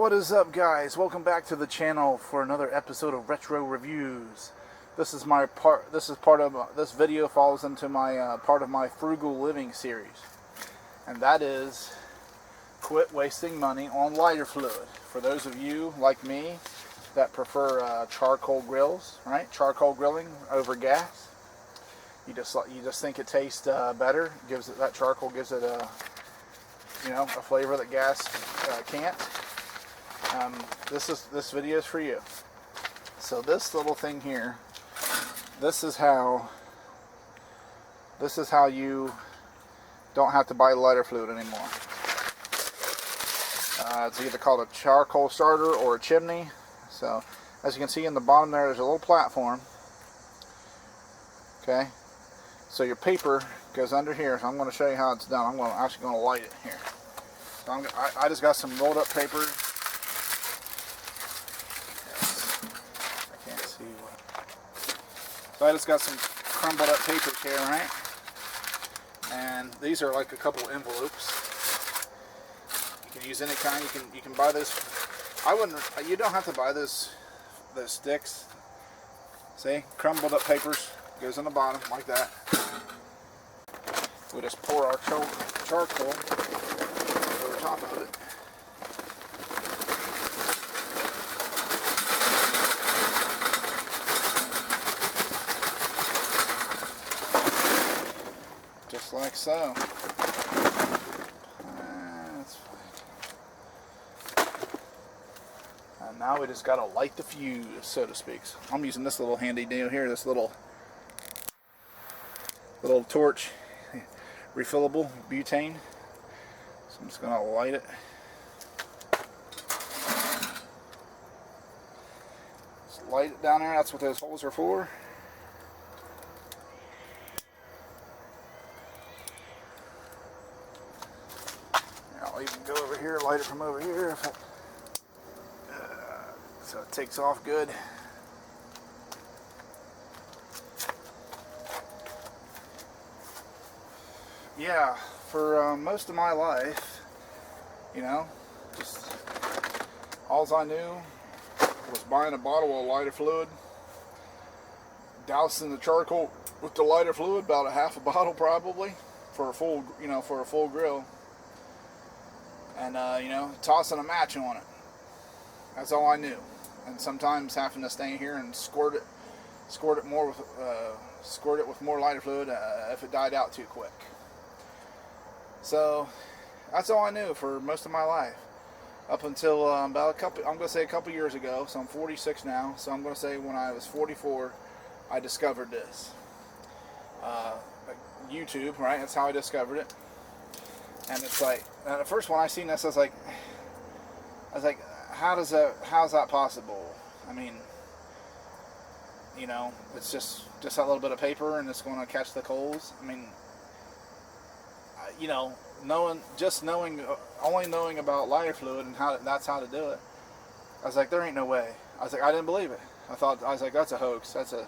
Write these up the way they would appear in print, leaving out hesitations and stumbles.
What is up, guys? Welcome back to the channel for another episode of Retro Reviews. This video falls into my part of my Frugal Living series, and that is quit wasting money on lighter fluid. For those of you like me that prefer charcoal grills, right? Charcoal grilling over gas. You just think it tastes better. That charcoal gives it a flavor that gas can't. This video is for you. So this little thing here, this is how you don't have to buy lighter fluid anymore. It's either called a charcoal starter or a chimney. So as you can see in the bottom there's a little platform. Okay, so your paper goes under here. So I'm going to show you how it's done. I'm actually going to light it here. So I just got some rolled up paper. So I just got some crumbled up papers here, right? And these are like a couple envelopes. You can use any kind. You can buy this. You don't have to buy those sticks. See, crumbled up papers goes on the bottom like that. We just pour our charcoal over top of it. Just like so. That's fine. And now we just gotta light the fuse, so to speak. So I'm using this little handy deal here, this little torch, refillable butane. So I'm just gonna light it. Just light it down there. That's what those holes are for. I'll even go over here, light it from over here, so it takes off good. Yeah, for most of my life, just all I knew was buying a bottle of lighter fluid, dousing the charcoal with the lighter fluid, about a half a bottle probably, for a full grill. And tossing a match on it. That's all I knew. And sometimes having to stay here and squirt it with more lighter fluid if it died out too quick. So that's all I knew for most of my life, up until about a couple years ago. So I'm 46 now. So I'm going to say when I was 44, I discovered this. YouTube, right? That's how I discovered it. And it's like, at first when I seen this, I was like, how's that possible? I mean, it's just that little bit of paper and it's going to catch the coals. I mean, only knowing about lighter fluid and that's how to do it. I was like, there ain't no way. I was like, I didn't believe it. I was like, that's a hoax. That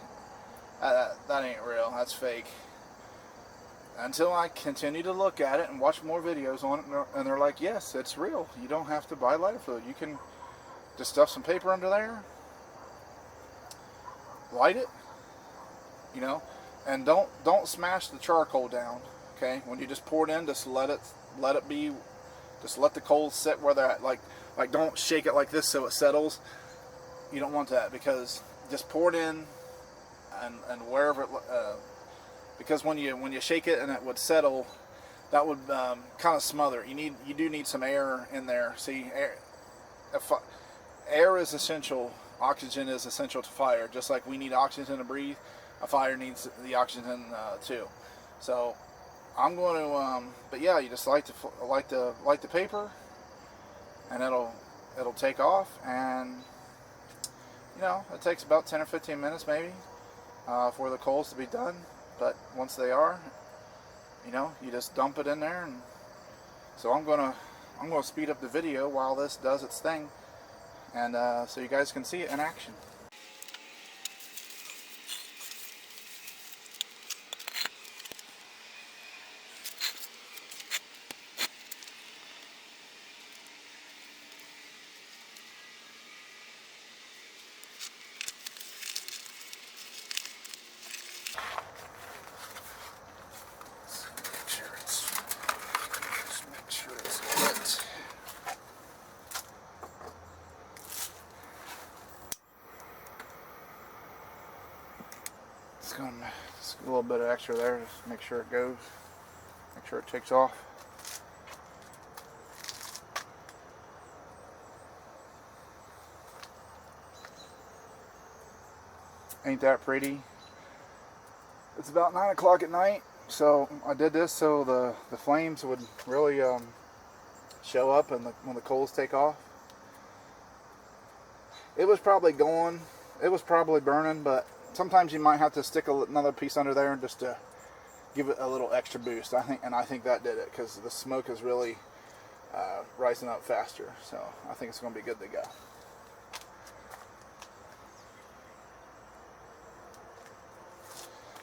ain't real. That's fake. Until I continue to look at it and watch more videos on it, and they're like, yes, it's real. You don't have to buy lighter fluid. You can just stuff some paper under there, light it, and don't smash the charcoal down. Okay, when you just pour it in, just let it be. Just let the coals sit where they're at. Like don't shake it like this so it settles. You don't want that, because just pour it in, and wherever it. Because when you shake it and it would settle, that would kind of smother it. You do need some air in there. See, air is essential. Oxygen is essential to fire. Just like we need oxygen to breathe, a fire needs the oxygen too. So I'm going to, but yeah, you just light the paper, and it'll take off, and it takes about 10 or 15 minutes maybe for the coals to be done. But once they are, you just dump it in there. And so I'm gonna speed up the video while this does its thing, and so you guys can see it in action. Make sure it's lit. Just a little bit of extra there, just make sure it goes, make sure it takes off. Ain't that pretty? It's about 9 o'clock at night, so I did this so the flames would really show up and when the coals take off. It was probably going, it was probably burning, but sometimes you might have to stick another piece under there just to give it a little extra boost. I think that did it, because the smoke is really rising up faster. So I think it's going to be good to go.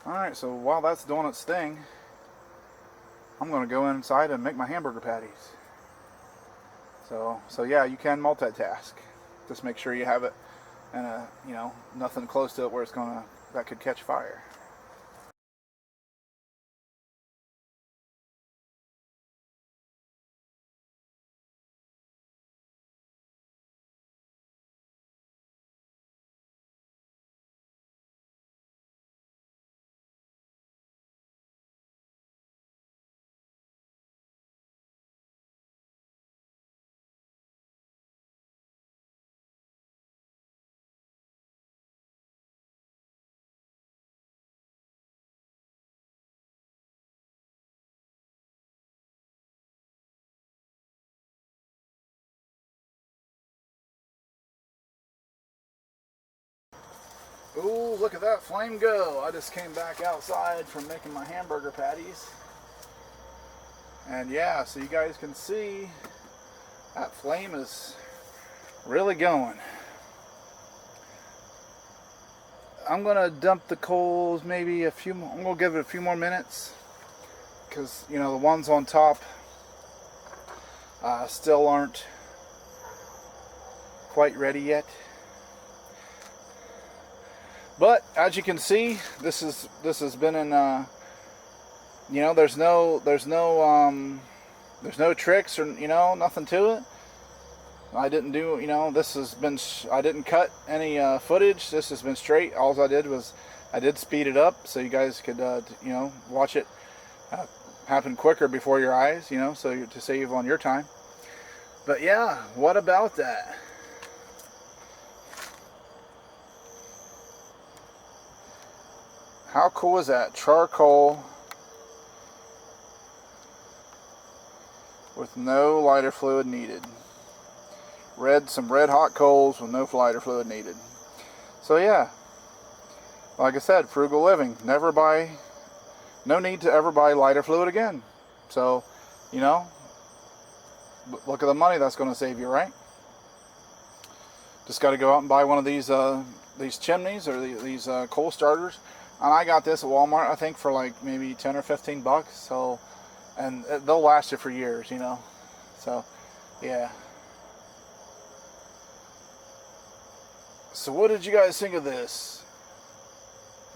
Alright, so while that's doing its thing, I'm going to go inside and make my hamburger patties. So yeah, you can multitask. Just make sure you have it and nothing close to it where that could catch fire. Ooh, look at that flame go. I just came back outside from making my hamburger patties. And yeah, so you guys can see that flame is really going. I'm going to dump the coals maybe I'm going to give it a few more minutes, because the ones on top still aren't quite ready yet. But as you can see, this has been in there's no tricks or nothing to it. I didn't do I didn't cut any footage. This has been straight. All I did was I did speed it up so you guys could watch it happen quicker before your eyes, so to save on your time. But yeah, what about that? How cool is that? Charcoal with no lighter fluid needed. Some red hot coals with no lighter fluid needed. So yeah, like I said, frugal living. No need to ever buy lighter fluid again. So, look at the money that's going to save you, right? Just got to go out and buy one of these chimneys or these coal starters. And I got this at Walmart, I think, for like maybe 10 or 15 bucks. So, and they'll last you for years, So, yeah. So what did you guys think of this?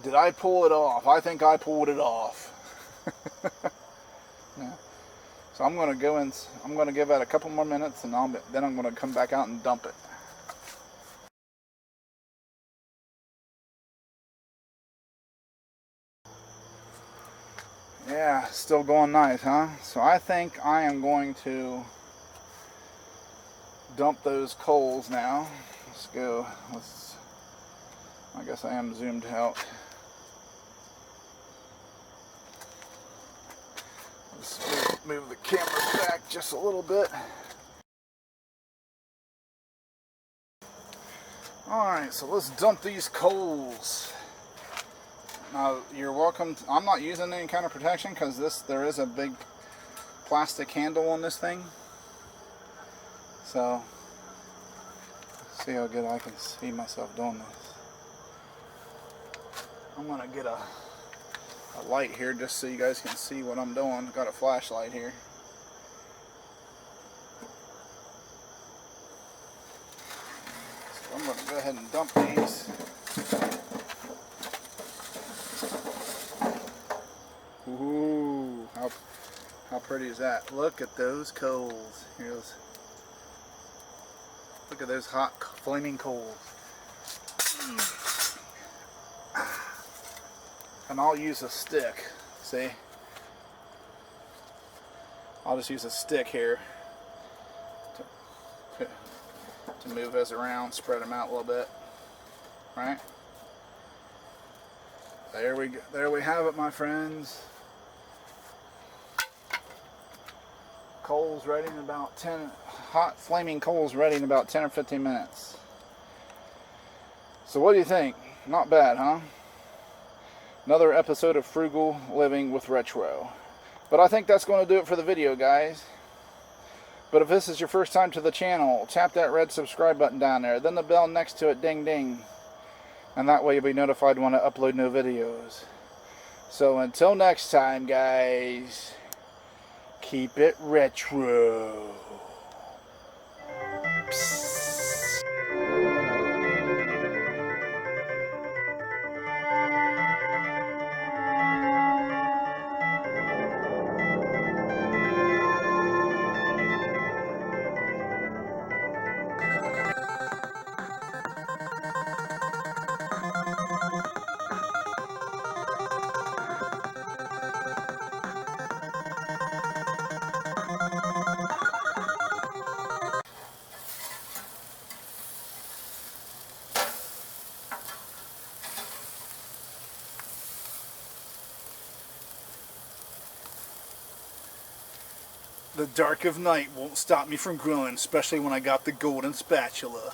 Did I pull it off? I think I pulled it off. Yeah. So I'm going to go in. I'm going to give it a couple more minutes, and then I'm going to come back out and dump it. Yeah, still going nice, huh? So I think I am going to dump those coals now. Let's go. I guess I am zoomed out. Let's move the camera back just a little bit. Alright, so let's dump these coals. Now, you're welcome. I'm not using any kind of protection because there is a big plastic handle on this thing. So, let's see how good I can see myself doing this. I'm going to get a light here just so you guys can see what I'm doing. I've got a flashlight here. So I'm going to go ahead and dump these. pretty is that? Look at those coals. Here goes. Look at those hot flaming coals. And I'll use a stick. See? I'll just use a stick here to move those around, spread them out a little bit. Right? There we go. There we have it, my friends. Coals ready in about 10, hot flaming coals ready in about 10 or 15 minutes. So what do you think? Not bad, huh? Another episode of Frugal Living with Retro. But I think that's going to do it for the video, guys. But if this is your first time to the channel, tap that red subscribe button down there. Then the bell next to it, ding ding. And that way you'll be notified when I upload new videos. So until next time, guys, keep it retro. Psst. The dark of night won't stop me from grilling, especially when I got the golden spatula.